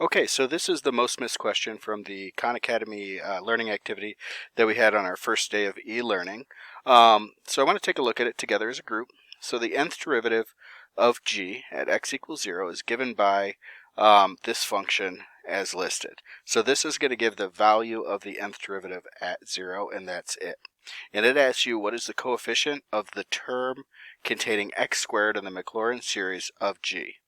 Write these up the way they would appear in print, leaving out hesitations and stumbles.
Okay, so this is the most missed question from the Khan Academy learning activity that we had on our first day of e-learning. So I want to take a look at it together as a group. So the nth derivative of g at x equals 0 is given by this function as listed. So this is going to give the value of the nth derivative at 0, and that's it. And it asks you what is the coefficient of the term containing x squared in the Maclaurin series of g.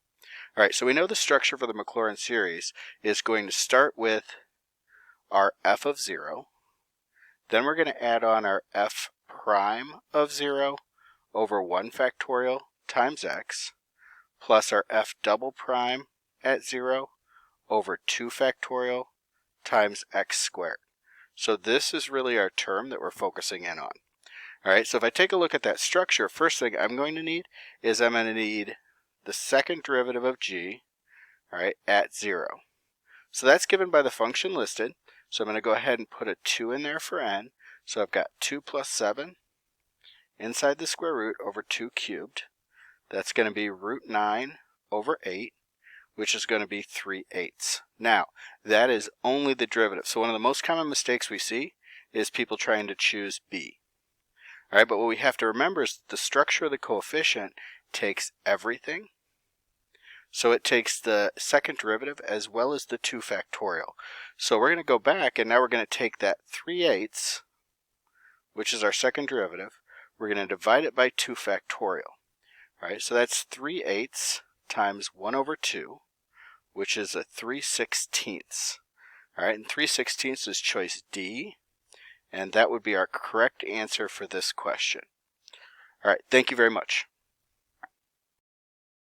All right, so we know the structure for the Maclaurin series is going to start with our f of 0. Then we're going to add on our f prime of 0 over 1 factorial times x plus our f double prime at 0 over 2 factorial times x squared. So this is really our term that we're focusing in on. All right, so if I take a look at that structure, first thing I'm going to need is I'm going to need the second derivative of g, all right, at 0. So that's given by the function listed. So I'm going to go ahead and put a 2 in there for n. So I've got 2 plus 7 inside the square root over 2 cubed. That's going to be root 9 over 8, which is going to be 3/8. Now, that is only the derivative. So one of the most common mistakes we see is people trying to choose b. All right, but what we have to remember is the structure of the coefficient takes everything. So it takes the second derivative as well as the 2 factorial. So we're going to go back, and now we're going to take that 3/8, which is our second derivative. We're going to divide it by 2 factorial. All right, so that's 3/8 times 1 over 2, which is a 3/16. All right, and 3/16 is choice D, and that would be our correct answer for this question. All right, thank you very much.